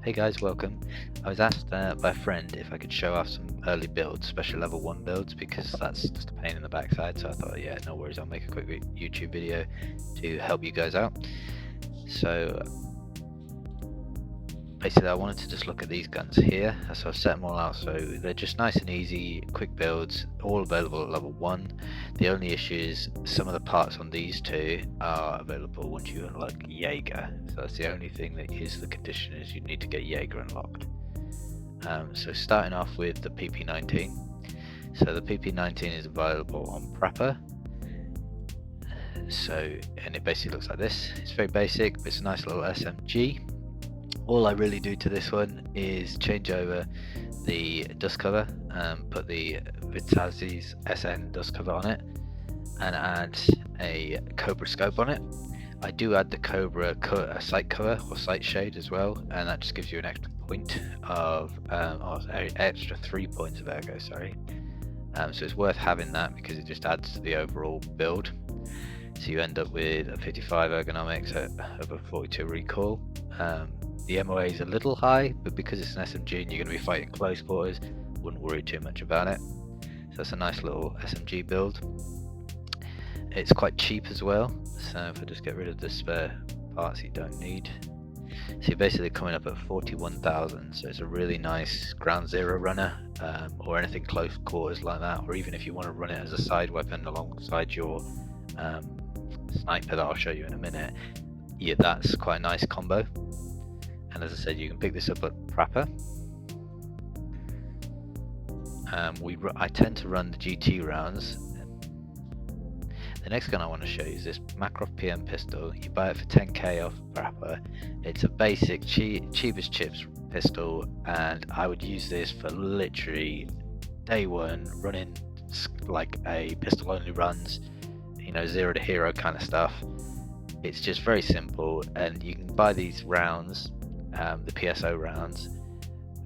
Hey guys, welcome. I was asked by a friend if I could show off some early builds, especially level 1 builds, because that's just a pain in the backside. So I thought, yeah, no worries, I'll make a quick YouTube video to help you guys out. So basically I wanted to just look at these guns here, so I've set them all out, so they're just nice and easy, quick builds, all available at level 1. The only issue is some of the parts on these two are available once you unlock Jaeger, so that's the only thing that is the condition, is you need to get Jaeger unlocked. So starting off with the PP19, so the PP19 is available on Prepper. So, and it basically looks like this. It's very basic, but it's a nice little SMG. All I really do to this one is change over the dust cover, put the Vitazzi's SN dust cover on it, and add a Cobra scope on it. I do add the Cobra sight cover or sight shade as well, and that just gives you an extra point of, extra 3 points of ergo, sorry. So it's worth having that because it just adds to the overall build. So you end up with a 55 ergonomics over 42 recoil. The MOA is a little high, but because it's an SMG and you're going to be fighting close quarters, wouldn't worry too much about it. So that's a nice little SMG build. It's quite cheap as well, so if I just get rid of the spare parts you don't need. So you're basically coming up at 41,000, so it's a really nice ground zero runner, or anything close quarters like that, or even if you want to run it as a side weapon alongside your sniper that I'll show you in a minute. Yeah, that's quite a nice combo. And as I said, you can pick this up at Prapper. I tend to run the GT rounds. The next gun I want to show you is this Makarov PM pistol. You buy it for 10k off Prapper. It's a basic cheapest chips pistol, and I would use this for literally day one, running like a pistol only runs, you know, 0 to hero kind of stuff. It's just very simple, and you can buy these rounds, the PSO rounds,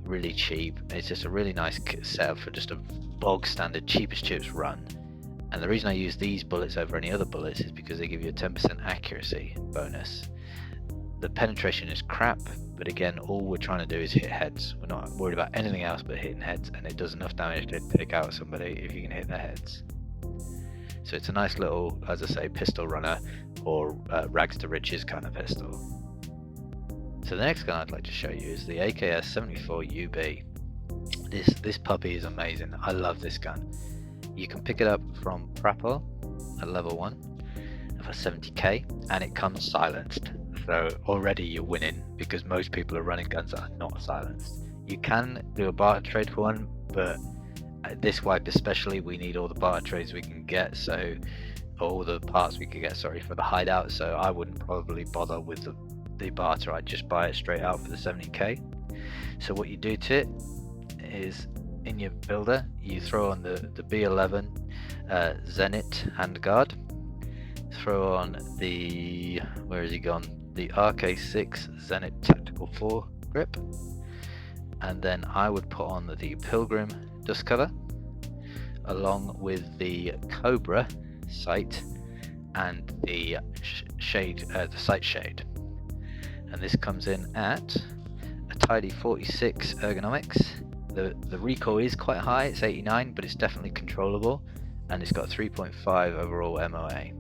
really cheap. It's just a really nice setup for just a bog standard cheapest chips run. And the reason I use these bullets over any other bullets is because they give you a 10% accuracy bonus. The penetration is crap, but again, all we're trying to do is hit heads. We're not worried about anything else but hitting heads, and it does enough damage to take out somebody if you can hit their heads. So it's a nice little, as I say, pistol runner, or rags to riches kind of pistol. So the next gun I'd like to show you is the AKS-74UB. This puppy is amazing. I love this gun. You can pick it up from Prapor at level 1 for 70k, and it comes silenced. So already you're winning, because most people are running guns that are not silenced. You can do a barter trade for one, but at this wipe especially, we need all the barter trades we can get, so all the parts we can get, sorry, for the hideout. So I wouldn't probably bother with the barter. I'd just buy it straight out for the 70k. So what you do to it is, in your builder, you throw on the B11 Zenit handguard, throw on the, where has he gone, the RK6 Zenit Tactical 4 grip, and then I would put on the Pilgrim dust cover along with the Cobra sight and the shade, the sight shade, and this comes in at a tidy 46 ergonomics. The recoil is quite high, it's 89, but it's definitely controllable, and it's got 3.5 overall MOA.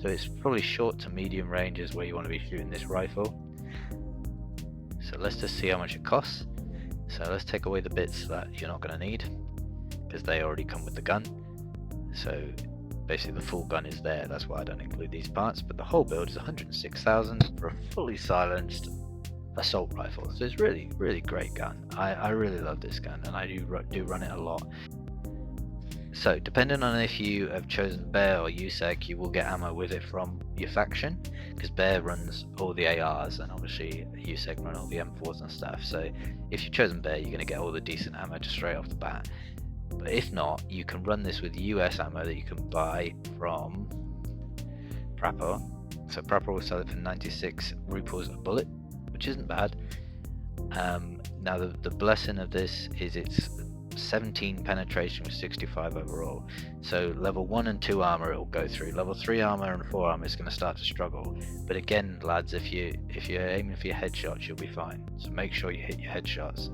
So it's probably short to medium ranges where you want to be shooting this rifle. So let's just see how much it costs. So let's take away the bits that you're not going to need, because they already come with the gun. So basically the full gun is there, that's why I don't include these parts, but the whole build is 106,000 for a fully silenced assault rifle. So it's really great gun. I really love this gun, and I do run it a lot. So depending on if you have chosen Bear or USEC, you will get ammo with it from your faction, because Bear runs all the ARs and obviously USEC run all the M4s and stuff. So if you've chosen Bear, you're going to get all the decent ammo just straight off the bat. But if not, you can run this with US ammo that you can buy from Prapor. So Prapor will sell it for 96 rupees a bullet, which isn't bad. Now the blessing of this is it's 17 penetration with 65 overall. So level 1 and 2 armor it will go through. Level 3 armor and 4 armor is going to start to struggle. But again, lads, if you're aiming for your headshots, you'll be fine. So make sure you hit your headshots.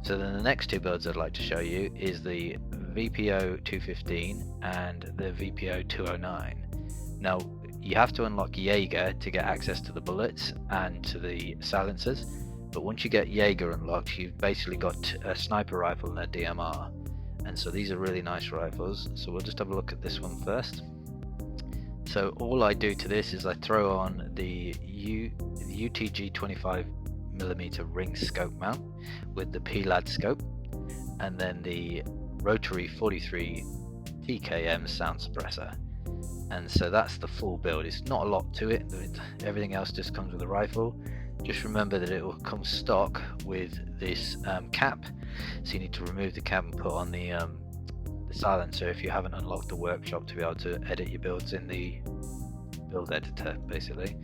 So then the next two builds I'd like to show you is the VPO 215 and the VPO 209. Now you have to unlock Jaeger to get access to the bullets and to the silencers. But once you get Jaeger unlocked, you've basically got a sniper rifle and a DMR. And so these are really nice rifles. So we'll just have a look at this one first. So all I do to this is I throw on the UTG 25mm ring scope mount with the PLAD scope, and then the rotary 43 TKM sound suppressor. And so that's the full build. It's not a lot to it. Everything else just comes with the rifle. Just remember that it will come stock with this cap, so you need to remove the cap and put on the silencer if you haven't unlocked the workshop to be able to edit your builds in the build editor, basically.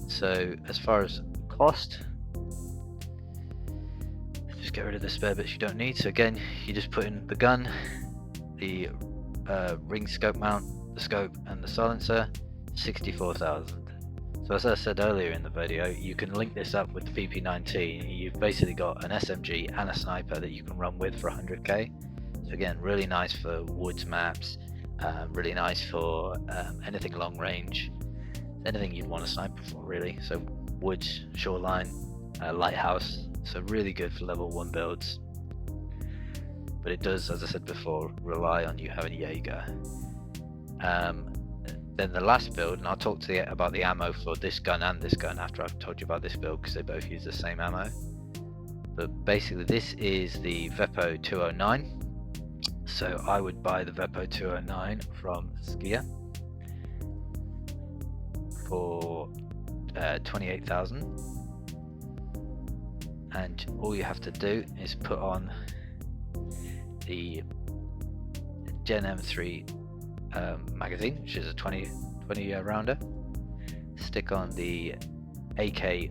So as far as cost, just get rid of the spare bits you don't need. So again, you just put in the gun, the ring scope mount, the scope and the silencer, 64,000. So as I said earlier in the video, you can link this up with the VP19. You've basically got an SMG and a sniper that you can run with for 100k. So again, really nice for woods maps, really nice for anything long range, anything you'd want a sniper for really. So woods, shoreline, lighthouse, so really good for level 1 builds. But it does, as I said before, rely on you having Jaeger. Then the last build, and I'll talk to you about the ammo for this gun and this gun after I've told you about this build, because they both use the same ammo. But basically this is the VEPO 209. So I would buy the VEPO 209 from Skia for 28,000, and all you have to do is put on the Gen M3 magazine, which is a 20 rounder, stick on the AK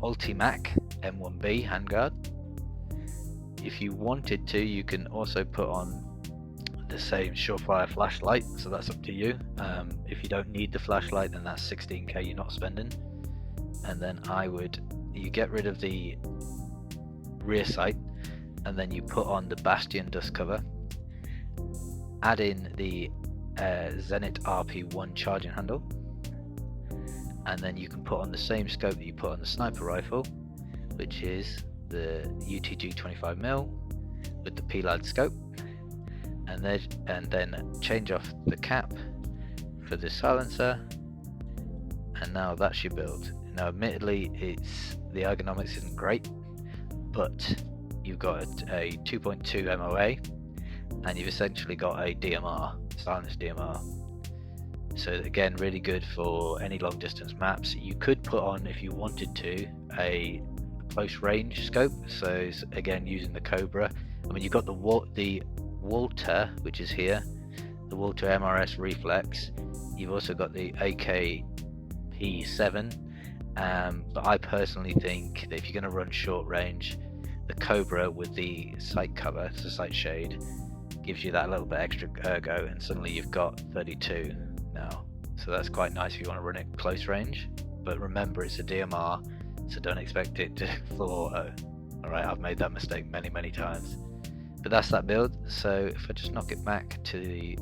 Ultimac M1B handguard. If you wanted to, you can also put on the same Surefire flashlight, so that's up to you. If you don't need the flashlight, then that's 16k you're not spending. And then you get rid of the rear sight, and then you put on the Bastion dust cover, add in the Zenit RP1 charging handle, and then you can put on the same scope that you put on the sniper rifle, which is the UTG 25mm with the PLAD scope, and then change off the cap for the silencer, and now that's your build. Now admittedly the ergonomics isn't great, but you've got a 2.2 MOA and you've essentially got a DMR, silenced DMR. So again, really good for any long distance maps. You could put on, if you wanted to, a close range scope, so again using the Cobra. I mean, you've got the Walter, which is here, the Walter MRS Reflex. You've also got the AKP7, but I personally think that if you're going to run short range, the Cobra with the sight cover, so sight shade, gives you that little bit extra ergo, and suddenly you've got 32 now. So that's quite nice if you want to run it close range. But remember, it's a DMR, so don't expect it to full auto. Alright, I've made that mistake many times. But that's that build. So if I just knock it back to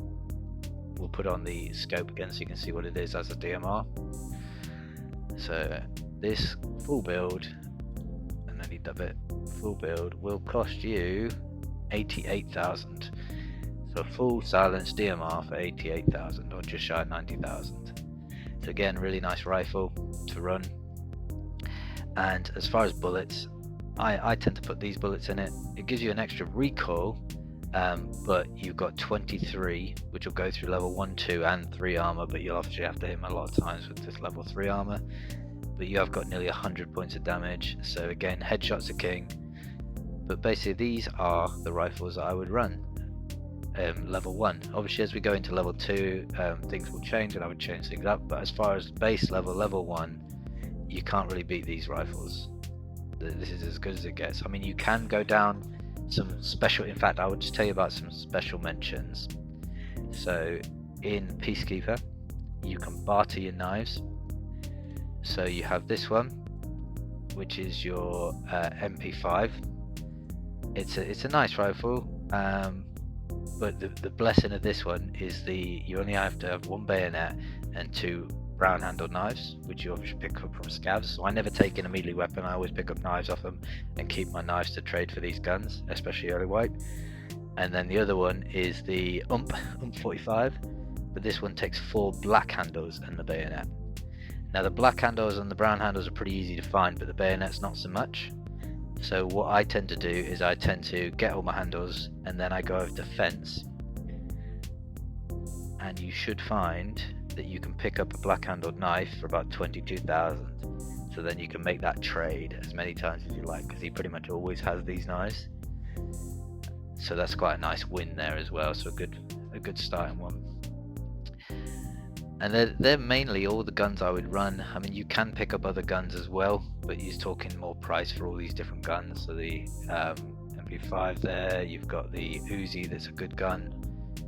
we'll put on the scope again so you can see what it is as a DMR. So this full build, and I need that bit, full build will cost you 88,000. So full silenced DMR for 88,000, or just shy of 90,000. So again, really nice rifle to run. And as far as bullets, I tend to put these bullets in it. It gives you an extra recoil, but you've got 23, which will go through level 1, 2 and 3 armor, but you'll obviously have to hit them a lot of times with this level 3 armor. But you have got nearly 100 points of damage, so again, headshots are king. But basically these are the rifles that I would run level 1. Obviously as we go into level 2, things will change and I would change things up, but as far as base level 1, you can't really beat these rifles. This is as good as it gets. I mean, you can go down some special, in fact I would just tell you about some special mentions. So in Peacekeeper you can barter your knives. So you have this one, which is your MP5. It's a nice rifle, but the blessing of this one is you only have to have one bayonet and 2 brown handled knives, which you obviously pick up from scavs. So I never take in a melee weapon, I always pick up knives off them and keep my knives to trade for these guns, especially early wipe. And then the other one is the UMP 45, but this one takes 4 black handles and the bayonet. Now the black handles and the brown handles are pretty easy to find, but the bayonet's not so much. So what I tend to do is I tend to get all my handles and then I go over to fence, and you should find that you can pick up a black handled knife for about 22,000. So then you can make that trade as many times as you like, because he pretty much always has these knives. So that's quite a nice win there as well. So a good starting one. And they're mainly all the guns I would run. I mean, you can pick up other guns as well, but you're talking more price for all these different guns. So the MP5 there, you've got the Uzi, that's a good gun,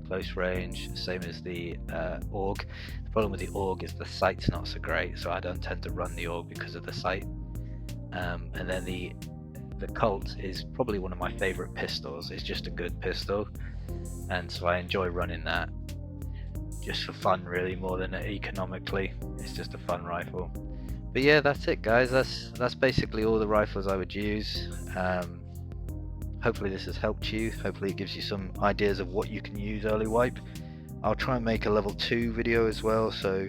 close range, same as the AUG. The problem with the AUG is the sight's not so great, so I don't tend to run the AUG because of the sight. And then the Colt is probably one of my favorite pistols. It's just a good pistol, and so I enjoy running that just for fun, really, more than economically. It's just a fun rifle. But yeah, that's it guys, that's basically all the rifles I would use. Hopefully this has helped you. Hopefully it gives you some ideas of what you can use early wipe. I'll try and make a level 2 video as well, so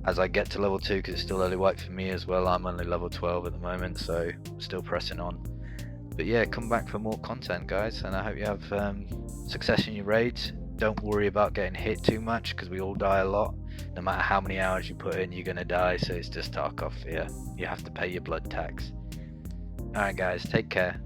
as I get to level 2, because it's still early wipe for me as well. I'm only level 12 at the moment, so still pressing on. But yeah, come back for more content guys, and I hope you have success in your raids. Don't worry about getting hit too much, because we all die a lot. No matter how many hours you put in, you're gonna die, so it's just Tarkov fear. You have to pay your blood tax. Alright guys, take care.